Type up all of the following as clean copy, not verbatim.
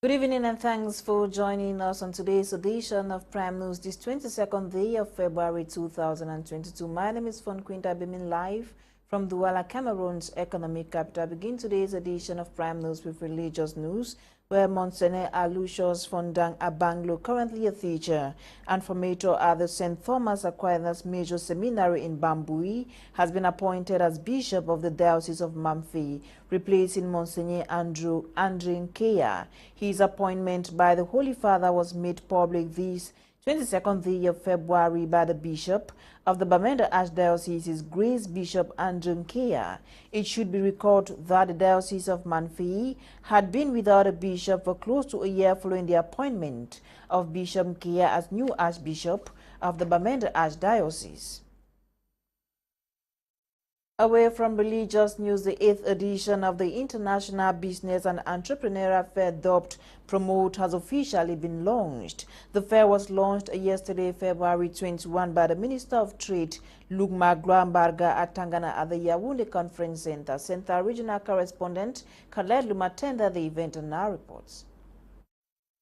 Good evening and thanks for joining us on today's edition of Prime News, this 22nd day of February 2022. My name is Fon Quinter, beaming live from Douala, Cameroon's economic capital. Begin today's edition of Prime News with religious news, where Monsignor Aloysius Fondang Abanglo, currently a teacher and formator at the St. Thomas Aquinas Major Seminary in Bambui, has been appointed as Bishop of the Diocese of Mamfe, replacing Monsignor Andrew Nkea. His appointment by the Holy Father was made public this 22nd day of February by the Bishop of the Bamenda Archdiocese, Grace Bishop Andrew Nkea. It should be recalled that the Diocese of Mamfe had been without a bishop for close to a year following the appointment of Bishop Nkea as new Archbishop of the Bamenda Archdiocese. Away from religious news, the 8th edition of the International Business and Entrepreneurial Fair dubbed Promote has officially been launched. The fair was launched yesterday, February 21, by the Minister of Trade, Luc Magrambarga at Tangana at the Ewane Conference Center. Center Regional Correspondent Khaled Lum attended the event and now reports.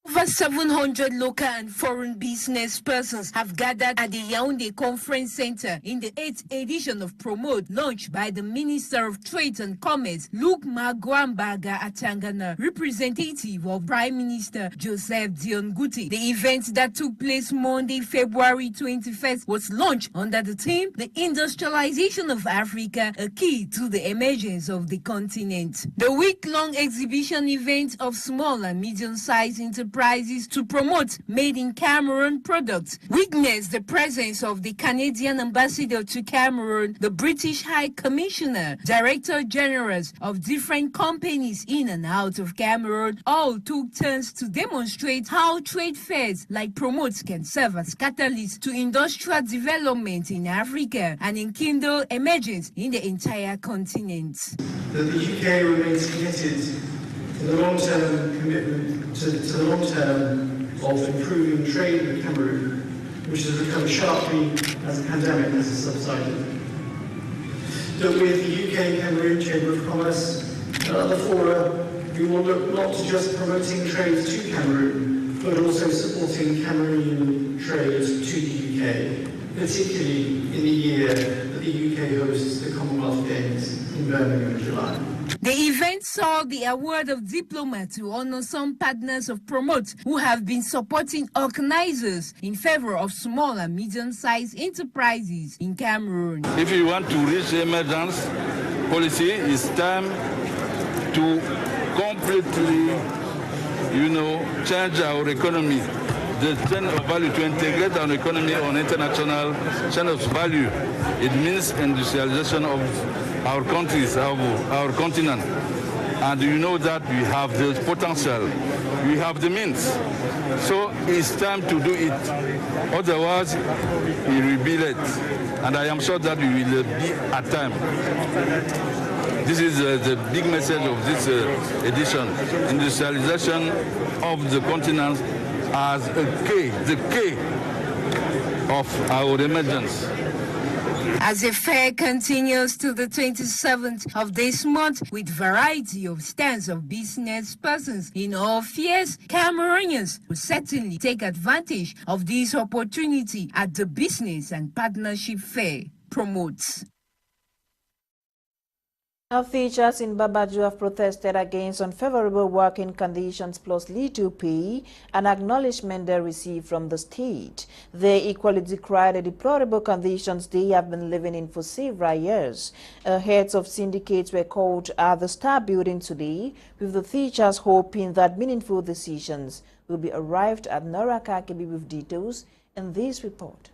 Over 700 local and foreign business persons have gathered at the Ewane Conference Center in the 8th edition of Promote, launched by the Minister of Trade and Commerce, Luc Magrambarga Atangana, representative of Prime Minister Joseph Dion Guti. The event that took place Monday, February 21st, was launched under the theme, The Industrialization of Africa, a Key to the Emergence of the Continent. The week-long exhibition event of small and medium-sized enterprises to promote made-in-Cameroon products witnessed the presence of the Canadian ambassador to Cameroon, the British High Commissioner, Director Generals of different companies in and out of Cameroon. All took turns to demonstrate how trade fairs like Promote can serve as catalysts to industrial development in Africa and enkindle emergence in the entire continent. That the UK remains committed to the long-term commitment to the long term of improving trade with Cameroon, which has recovered sharply as the pandemic has subsided. That with the UK Cameroon Chamber of Commerce and other fora, we will look not to just promoting trade to Cameroon, but also supporting Cameroonian trade to the UK, particularly in the year that the UK hosts the Commonwealth Games in Birmingham in July. The event saw the award of diploma to honor some partners of Promote who have been supporting organizers in favor of small and medium-sized enterprises in Cameroon. If you want to reach emergence policy, it's time to completely, change our economy. The chain of value, to integrate our economy on international chain of value. It means industrialization of our countries, our continent. And you know that we have the potential, we have the means. So it's time to do it. Otherwise, it will be late. And I am sure that we will be at time. This is the big message of this edition. Industrialization of the continent as a key, the key of our emergence. As the fair continues to the 27th of this month with variety of stands of business persons in all spheres, Cameroonians will certainly take advantage of this opportunity at the Business and Partnership Fair promotes. Now, teachers in Babaju have protested against unfavorable working conditions plus little pay and acknowledgement they receive from the state. They equally decry the deplorable conditions they have been living in for several years. Heads of syndicates were called at the Star Building today, with the teachers hoping that meaningful decisions will be arrived at. Nora Kakebi with details in this report.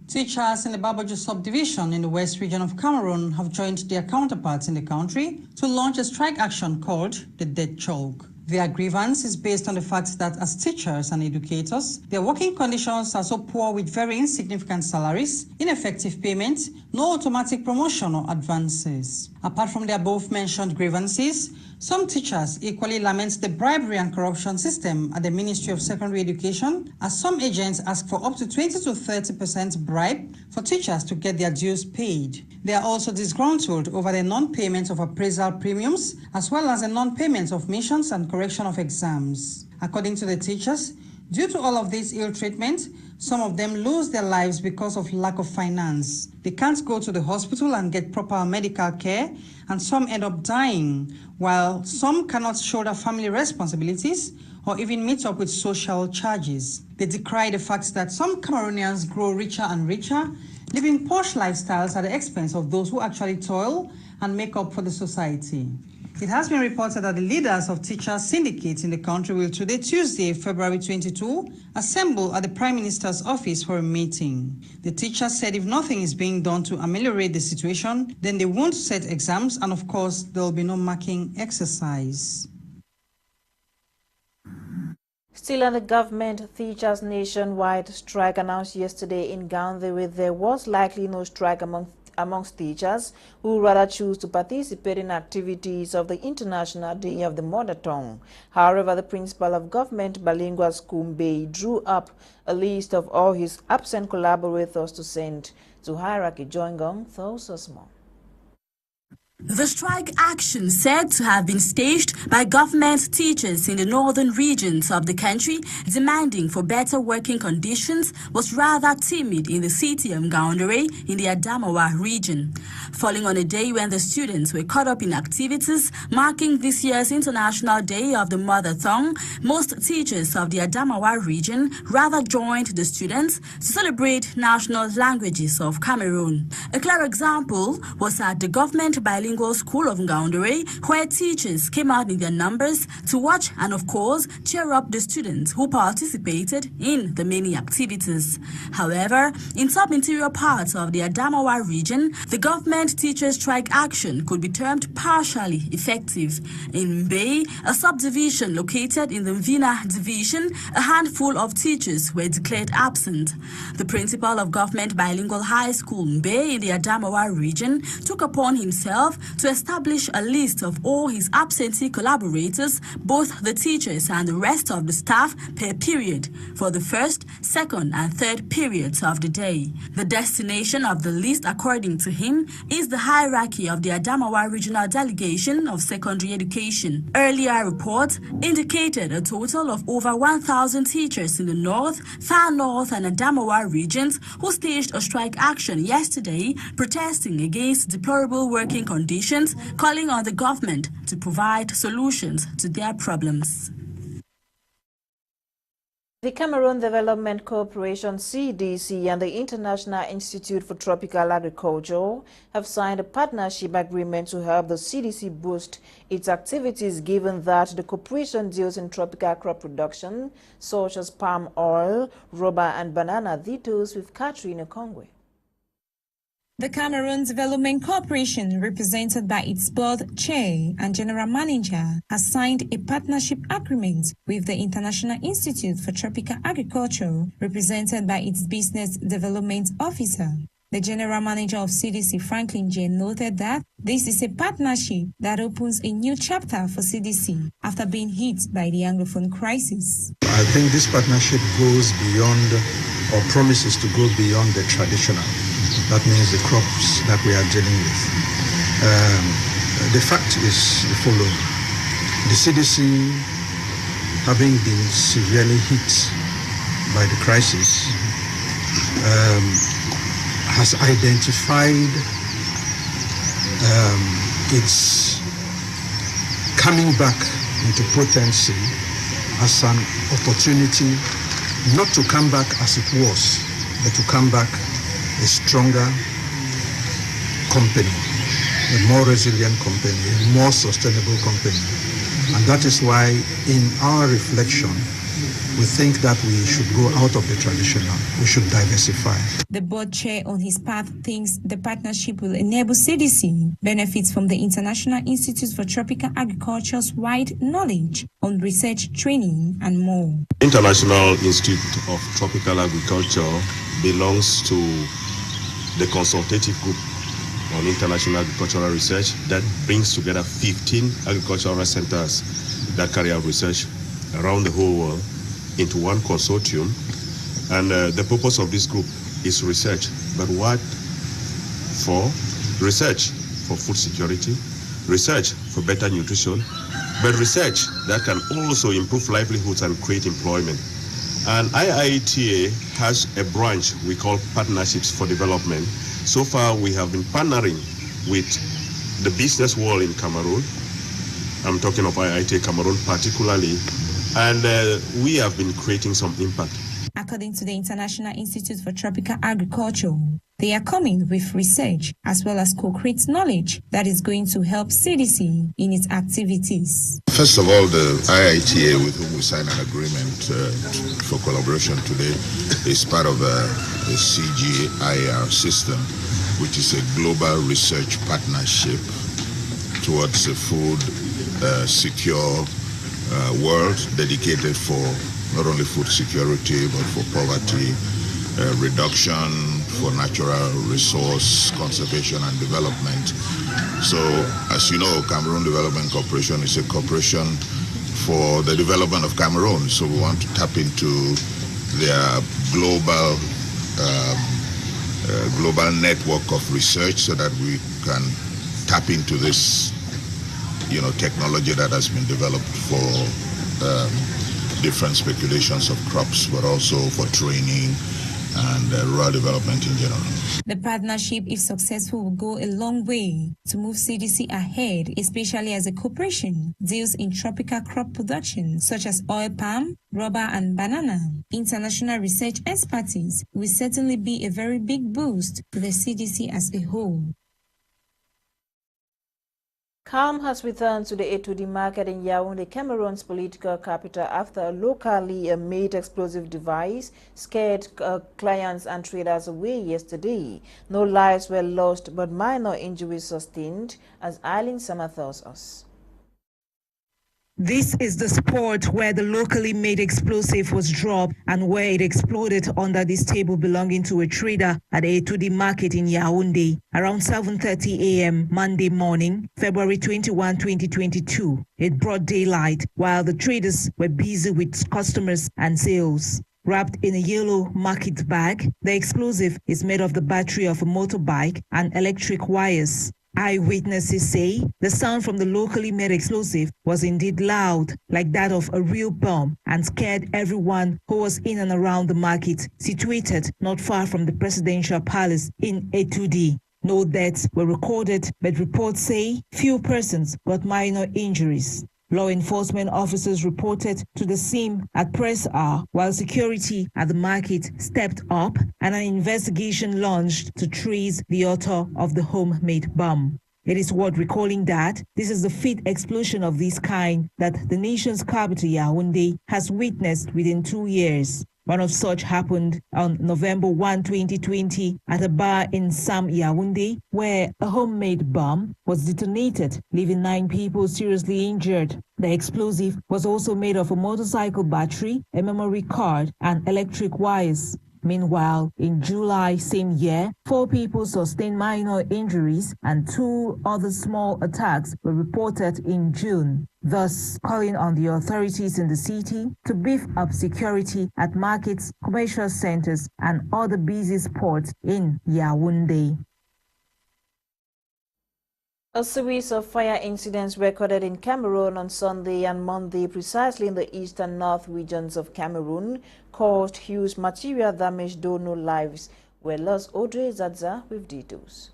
Teachers in the Babaju subdivision in the West region of Cameroon have joined their counterparts in the country to launch a strike action called the Dead Chalk. Their grievance is based on the fact that as teachers and educators, their working conditions are so poor with very insignificant salaries, ineffective payment, no automatic promotion or advances. Apart from the above-mentioned grievances, some teachers equally lament the bribery and corruption system at the Ministry of Secondary Education, as some agents ask for up to 20 to 30% bribe for teachers to get their dues paid. They are also disgruntled over the non-payment of appraisal premiums, as well as the non-payment of missions and correction of exams. According to the teachers, due to all of this ill treatment, some of them lose their lives because of lack of finance. They can't go to the hospital and get proper medical care, and some end up dying, while some cannot shoulder family responsibilities or even meet up with social charges. They decry the fact that some Cameroonians grow richer and richer, living posh lifestyles at the expense of those who actually toil and make up for the society. It has been reported that the leaders of teachers' syndicates in the country will today, Tuesday, February 22, assemble at the Prime Minister's office for a meeting. The teachers said if nothing is being done to ameliorate the situation, then they won't set exams, and of course, there will be no marking exercise. Still on the government, teachers' nationwide strike announced yesterday in Gandhi, where there was likely no strike amongst teachers who rather choose to participate in activities of the International Day of the Mother Tongue. However, the principal of government bilingual school Mbe drew up a list of all his absent collaborators to send to hierarchy. Joingong tells us more. The strike action, said to have been staged by government teachers in the northern regions of the country, demanding for better working conditions, was rather timid in the city of Ngaoundere in the Adamawa region. Falling on a day when the students were caught up in activities marking this year's International Day of the Mother Tongue, most teachers of the Adamawa region rather joined the students to celebrate national languages of Cameroon. A clear example was at the government bilingual school of Ngaoundere, where teachers came out in their numbers to watch and, of course, cheer up the students who participated in the many activities. However, in some interior parts of the Adamawa region, the government teacher strike action could be termed partially effective. In Mbe, a subdivision located in the Mvina division, a handful of teachers were declared absent. The principal of government bilingual high school Mbe in the Adamawa region took upon himself to establish a list of all his absentee collaborators, both the teachers and the rest of the staff, per period for the first, second and third periods of the day. The destination of the list, according to him, is the hierarchy of the Adamawa Regional Delegation of Secondary Education. Earlier reports indicated a total of over 1,000 teachers in the North, Far North and Adamawa regions who staged a strike action yesterday, protesting against deplorable working conditions, calling on the government to provide solutions to their problems. The Cameroon Development Corporation (CDC) and the International Institute for Tropical Agriculture have signed a partnership agreement to help the CDC boost its activities, given that the corporation deals in tropical crop production such as palm oil, rubber and banana. Details with Catherine Okongwe. The Cameroon Development Corporation, represented by its board chair and general manager, has signed a partnership agreement with the International Institute for Tropical Agriculture, represented by its business development officer. The general manager of CDC, Franklin J, noted that this is a partnership that opens a new chapter for CDC after being hit by the Anglophone crisis. I think this partnership goes beyond, or promises to go beyond the traditional. That means the crops that we are dealing with. The fact is the following. The CDC, having been severely hit by the crisis, has identified its coming back into potency as an opportunity not to come back as it was, but to come back a stronger company, a more resilient company, a more sustainable company. And that is why in our reflection, we think that we should go out of the traditional. We should diversify. The board chair on his part thinks the partnership will enable CDC benefits from the International Institute for Tropical Agriculture's wide knowledge on research, training and more. International Institute of Tropical Agriculture belongs to the consultative group on international agricultural research that brings together 15 agricultural centers that carry out research around the whole world into one consortium. And the purpose of this group is research. But what for? Research for food security, research for better nutrition, but research that can also improve livelihoods and create employment. And IITA has a branch we call Partnerships for Development. So far, we have been partnering with the business world in Cameroon. I'm talking of IITA Cameroon particularly, and we have been creating some impact. According to the International Institute for Tropical Agriculture, they are coming with research as well as concrete knowledge that is going to help CDC in its activities. First of all, the IITA with whom we signed an agreement for collaboration today is part of the CGIAR system, which is a global research partnership towards a food secure world dedicated for not only food security but for poverty reduction, for natural resource conservation and development. So, as you know, Cameroon Development Corporation is a corporation for the development of Cameroon. So we want to tap into their global network of research so that we can tap into this, technology that has been developed for different speculations of crops, but also for training and rural development in general. The partnership, if successful, will go a long way to move CDC ahead, especially as a corporation deals in tropical crop production such as oil palm, rubber and banana. International research expertise will certainly be a very big boost to the CDC as a whole. Calm has returned to the A2D market in Yaoundé, Cameroon's political capital, after a locally made explosive device scared clients and traders away yesterday. No lives were lost, but minor injuries sustained, as Eileen Summer tells us. This is the spot where the locally made explosive was dropped and where it exploded under this table belonging to a trader at the A2D Market in Yaoundé around 7:30 a.m. Monday morning, February 21, 2022. It brought daylight while the traders were busy with customers and sales. Wrapped in a yellow market bag, the explosive is made of the battery of a motorbike and electric wires. Eyewitnesses say the sound from the locally made explosive was indeed loud, like that of a real bomb, and scared everyone who was in and around the market, situated not far from the presidential palace in A2D. No deaths were recorded, but reports say few persons got minor injuries. Law enforcement officers reported to the scene at press hour, while security at the market stepped up and an investigation launched to trace the author of the homemade bomb. It is worth recalling that this is the fifth explosion of this kind that the nation's capital, Yaoundé, has witnessed within 2 years. One of such happened on November 1, 2020 at a bar in Sam, Yaoundé, where a homemade bomb was detonated, leaving 9 people seriously injured. The explosive was also made of a motorcycle battery, a memory card, and electric wires. Meanwhile, in July same year, 4 people sustained minor injuries and 2 other small attacks were reported in June, thus calling on the authorities in the city to beef up security at markets, commercial centers, and other busy spots in Yaoundé. A series of fire incidents recorded in Cameroon on Sunday and Monday, precisely in the east and north regions of Cameroon, caused huge material damage, though no lives were lost. Audrey Zadza with details.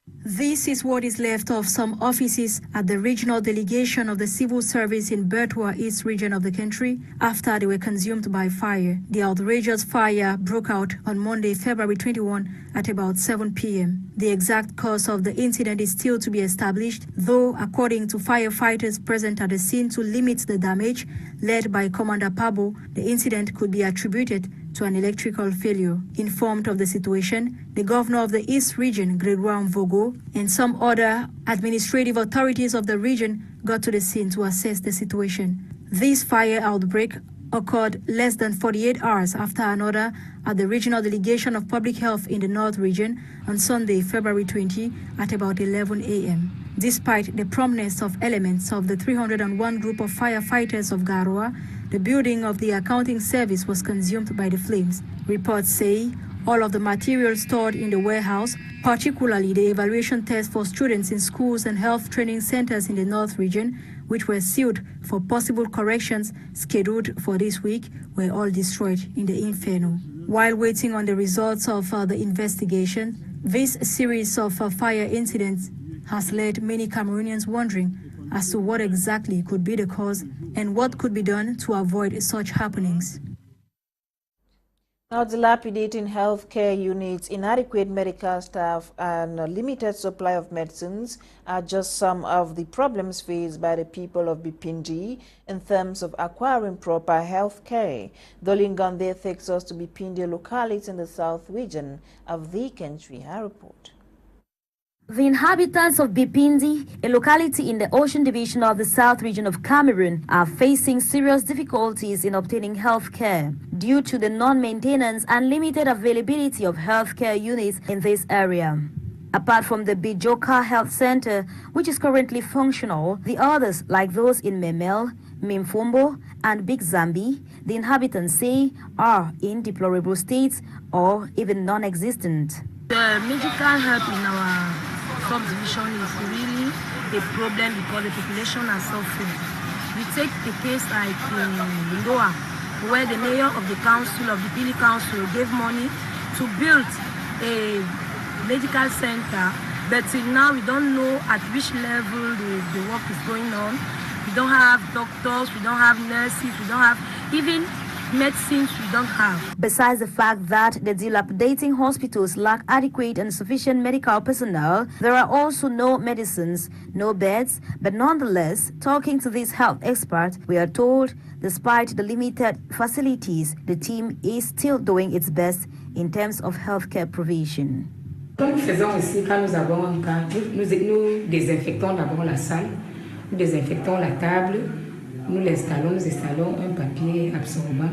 This is what is left of some offices at the regional delegation of the civil service in Bertoua East region of the country after they were consumed by fire. The outrageous fire broke out on Monday, February 21 at about 7 p.m. The exact cause of the incident is still to be established, though according to firefighters present at the scene to limit the damage, led by Commander Pabo, the incident could be attributed to an electrical failure. Informed of the situation, the governor of the East region, Gregoire Mvogo, and some other administrative authorities of the region got to the scene to assess the situation. This fire outbreak occurred less than 48 hours after another at the Regional Delegation of Public Health in the North Region on Sunday, February 20 at about 11 a.m. Despite the prominence of elements of the 301 group of firefighters of Garoua, the building of the accounting service was consumed by the flames. Reports say all of the materials stored in the warehouse, particularly the evaluation tests for students in schools and health training centers in the North Region, which were sealed for possible corrections scheduled for this week, were all destroyed in the inferno. While waiting on the results of the investigation, this series of fire incidents has led many Cameroonians wondering as to what exactly could be the cause and what could be done to avoid such happenings. Now, dilapidating healthcare units, inadequate medical staff, and a limited supply of medicines are just some of the problems faced by the people of Bipindi in terms of acquiring proper health care. Nolinga takes us to Bipindi, a locality in the south region of the country. Her report. The inhabitants of Bipindi, a locality in the Ocean Division of the South Region of Cameroon, are facing serious difficulties in obtaining health care due to the non-maintenance and limited availability of health care units in this area. Apart from the Bijoka Health Center, which is currently functional, the others, like those in Memel, Mimfombo, and Big Zambi, the inhabitants say are in deplorable states or even non-existent. The medical help in our subdivision is really a problem because the population are suffering. We take a case like in Lingoa, where the mayor of the council, of the Pili Council, gave money to build a medical center, but till now we don't know at which level the work is going on. We don't have doctors, we don't have nurses, we don't have even medicines we don't have. Besides the fact that the dilapidating hospitals lack adequate and sufficient medical personnel, there are also no medicines, no beds, but nonetheless, talking to this health expert, we are told, despite the limited facilities, the team is still doing its best in terms of healthcare provision. Comme nous faisons ici, quand nous avons un cas, nous désinfectons d'abord la salle, nous désinfectons la table, nous installons un papier absorbant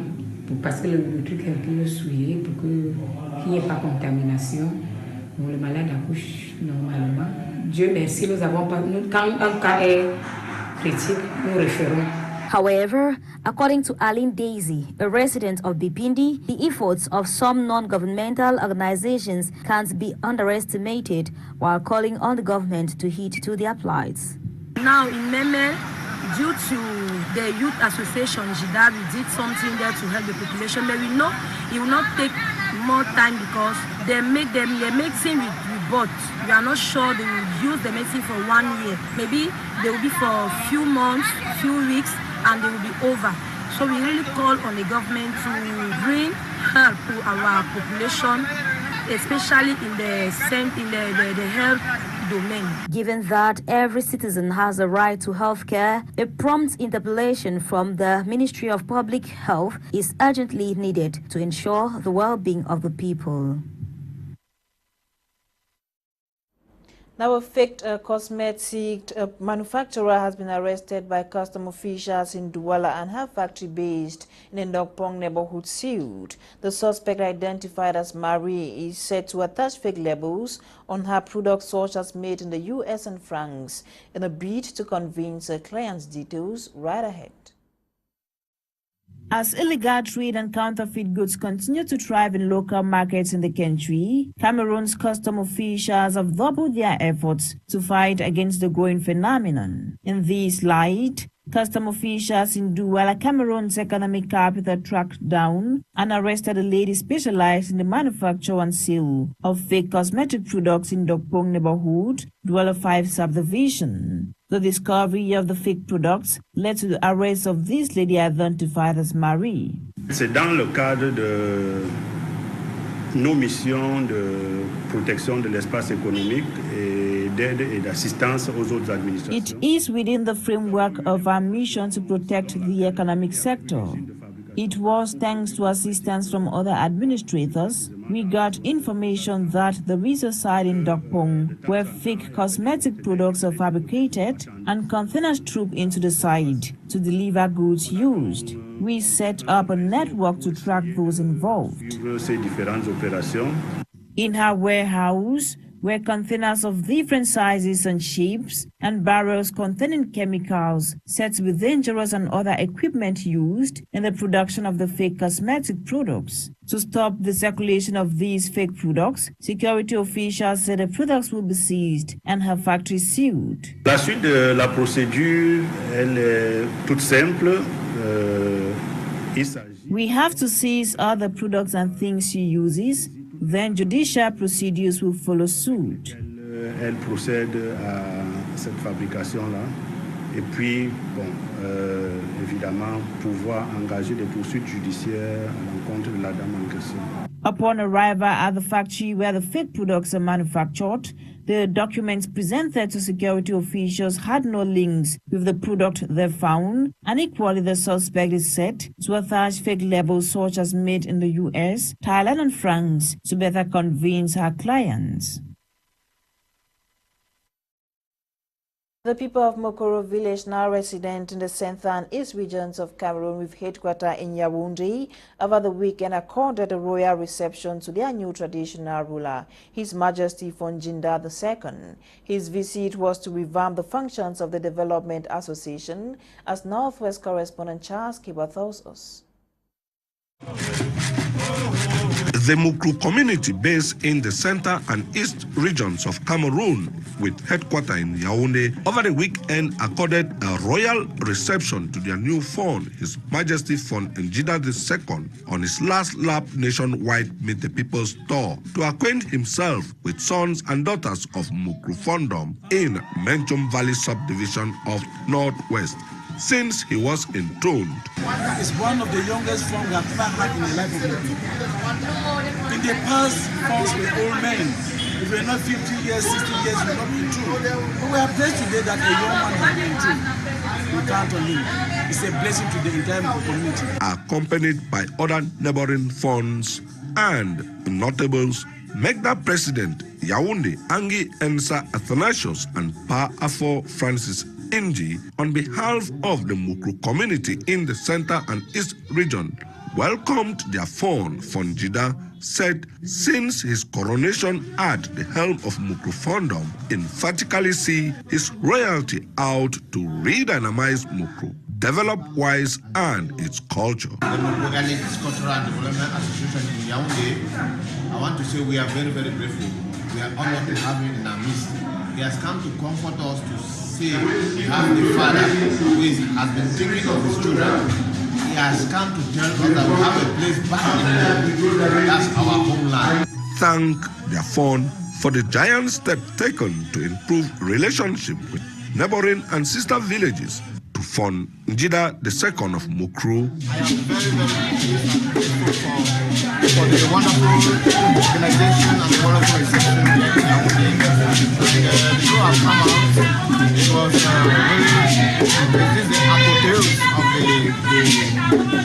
parce que le truc est un peu souillé pour qu'il n'y ait pas de contamination. Bon, le malade accouche normalement. Dieu merci, nous avons pas. Quand un cas est critique, nous référons. However, according to Aline Daisy, a resident of Bipindi, the efforts of some non-governmental organizations can't be underestimated, while calling on the government to heed to their plights. Now in Meme, due to the youth association, JIDA, we did something there to help the population, but we know it will not take more time because the medicine we bought, we are not sure they will use the medicine for 1 year. Maybe they will be for a few months, few weeks, and they will be over. So we really call on the government to bring help to our population, especially in the health domain. Given that every citizen has a right to health care, a prompt interpellation from the Ministry of Public Health is urgently needed to ensure the well-being of the people. Now, a fake cosmetic manufacturer has been arrested by custom officials in Douala and her factory based in the Ndokpong neighborhood sued. The suspect, identified as Marie, is said to attach fake labels on her products such as made in the US and France in a bid to convince her clients' details. Right ahead. As illegal trade and counterfeit goods continue to thrive in local markets in the country, Cameroon's custom officials have doubled their efforts to fight against the growing phenomenon. In this light, custom officials in Douala, Cameroon's economic capital, tracked down and arrested a lady specialized in the manufacture and sale of fake cosmetic products in Ndokpong neighborhood, Douala 5 subdivision. The discovery of the fake products led to the arrest of this lady identified as Marie. C'est dans le cadre de nos missions de protection de l'espace économique et d'aide et d'assistance aux autres administrations. It is within the framework of our mission to protect the economic sector. It was thanks to assistance from other administrators we got information that the research site in Dokpong, where fake cosmetic products are fabricated and containers troop into the site to deliver goods used. We set up a network to track those involved. In her warehouse, were containers of different sizes and shapes and barrels containing chemicals, sets with dangerous and other equipment used in the production of the fake cosmetic products. To stop the circulation of these fake products, security officials said the products will be seized and her factory sealed. La suite de la procédure, elle est toute simple. We have to seize all the products and things she uses. Then judicial procedures will follow suit. Elle procède à cette fabrication-là. Et puis, évidemment, pouvoir engager des poursuites judiciaires à l'encontre de la dame en question. Upon arrival at the factory where the fake products are manufactured, the documents presented to security officials had no links with the product they found, and equally the suspect is set to attach fake labels such as made in the US, Thailand and France to better convince her clients. The people of Mokoro village, now resident in the central and east regions of Cameroon with headquarters in Yaoundé, over the weekend accorded a royal reception to their new traditional ruler, His Majesty Fon Quinter II. His visit was to revamp the functions of the Development Association, as Northwest correspondent Charles Kiba tells us. The Mukru community based in the center and east regions of Cameroon with headquarters in Yaoundé over the weekend accorded a royal reception to their new Fon, His Majesty Fon Quinter II, on his last lap nationwide Meet the People's tour to acquaint himself with sons and daughters of Mukru Fondom in Menchum Valley subdivision of Northwest, since he was enthroned. It's one of the youngest Fons we have ever had in the life of the people. In the past, Fons were old men. If we were not 50 years, 60 years, we would not be true. But we are blessed today that a young man has been true. We count on him. It's a blessing to the entire community. Accompanied by other neighboring Fons and notables, Megda President Yaoundé Angi Ensa Athanasius and Pa Afo Francis Inji, on behalf of the Mukru community in the center and east region, welcomed their Fon Quinter, said since his coronation at the helm of Mukru Fondom, emphatically see his royalty out to redynamize Mukru, develop wise and its culture. The Mukru Elite Cultural and Development Association in Yaoundé, I want to say we are very, very grateful. We are honored to have him in our midst. He has come to comfort us to say we have the father who has been thinking of his children. He has come to tell us that we have a place back in the that's our homeland. Thank their Fon for the giant step taken to improve relationship with neighboring and sister villages to Fon Quinter II of Mukru. I am very, very grateful for the wonderful organization and the wonderful reception here in Yaoundé. The show has come out. It was really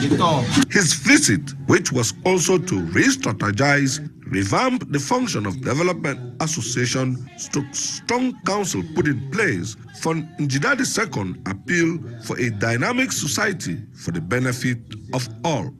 the tour. His visit, which was also to re-strategize, revamp the function of Development Association, strong council put in place, Fon Quinter II appeal for a dynamic society for the benefit of all.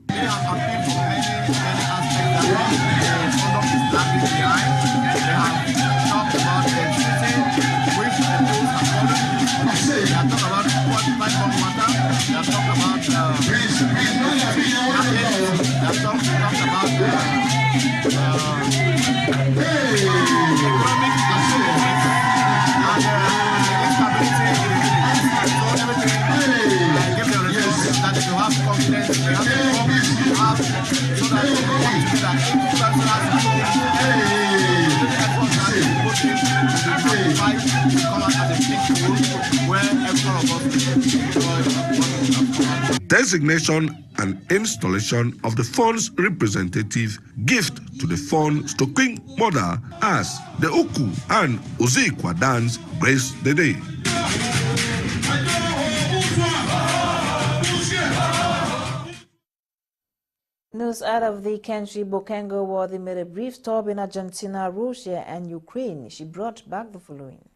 Designation and installation of the Fon's representative, gift to the Fon/Queen Mother as the Uku and Uzikwa dance grace the day. news out of the country, Bokengo Worthy made a brief stop in Argentina, Russia, and Ukraine. She brought back the following.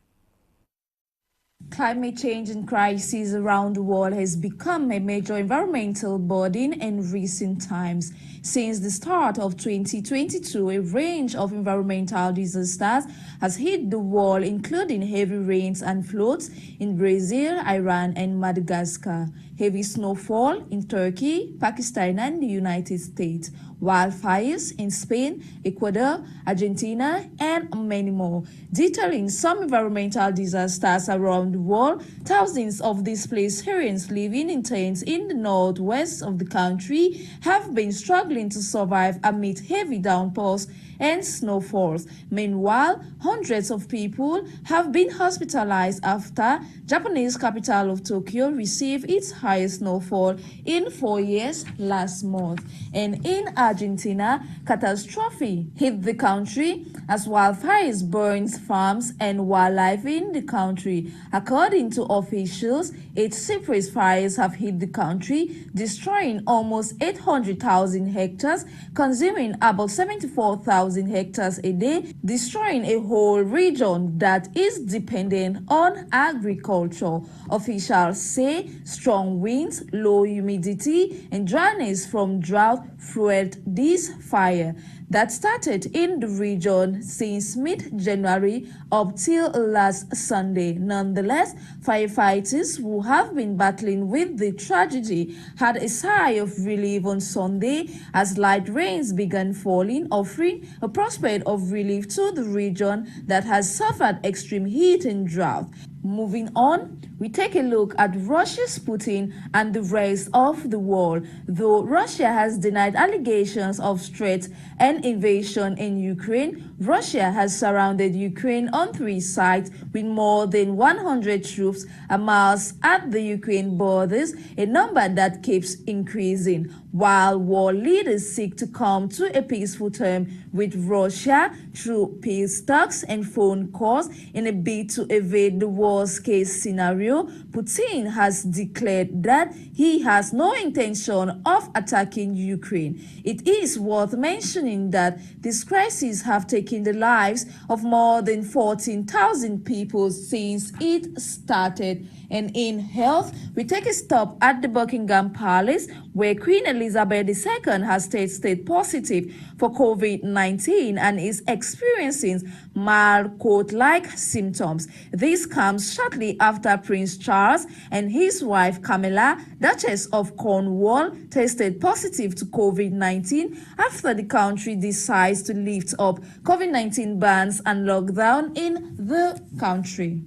Climate change and crises around the world has become a major environmental burden in recent times. Since the start of 2022, a range of environmental disasters has hit the world, including heavy rains and floods in Brazil, Iran, and Madagascar, heavy snowfall in Turkey, Pakistan, and the United States, wildfires in Spain, Ecuador, Argentina, and many more. Detailing some environmental disasters around the world, thousands of displaced Syrians living in tents in the northwest of the country have been struggling to survive amid heavy downpours and snowfalls. Meanwhile, hundreds of people have been hospitalized after Japanese capital of Tokyo received its highest snowfall in 4 years last month. And in Argentina, catastrophe hit the country as wildfires burned farms and wildlife in the country. According to officials, 8 separate fires have hit the country, destroying almost 800,000 hectares, consuming about 74,000 hectares a day, destroying a whole region that is dependent on agriculture. Officials say strong winds, low humidity, and dryness from drought fueled this fire that started in the region since mid-January up till last Sunday. Nonetheless, firefighters who have been battling with the tragedy had a sigh of relief on Sunday as light rains began falling, offering a prospect of relief to the region that has suffered extreme heat and drought. Moving on, we take a look at Russia's Putin and the rest of the world. Though Russia has denied allegations of threat and invasion in Ukraine, Russia has surrounded Ukraine on 3 sides with more than 100 troops amassed at the Ukraine borders, a number that keeps increasing. While war leaders seek to come to a peaceful term with Russia through peace talks and phone calls in a bid to evade the worst-case scenario, Putin has declared that he has no intention of attacking Ukraine. It is worth mentioning that these crises have taken the lives of more than 14,000 people since it started. And in health, we take a stop at the Buckingham Palace, where Queen Elizabeth II has tested positive for COVID-19 and is experiencing mild cold-like symptoms. This comes shortly after Prince Charles and his wife Camilla, Duchess of Cornwall, tested positive to COVID-19 after the country decides to lift up COVID-19 bans and lockdown in the country.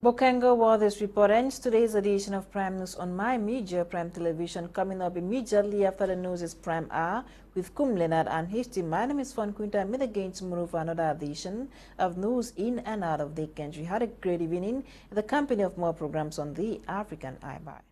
Bokengo Worthy's report ends today's edition of Prime News on My Media Prime Television. Coming up immediately after the news is Prime Hour with Leonard and his team. My name is Fon Quinter. Meet again tomorrow for another edition of news in and out of the country. Had a great evening in the company of more programs on the African Eye. Bye.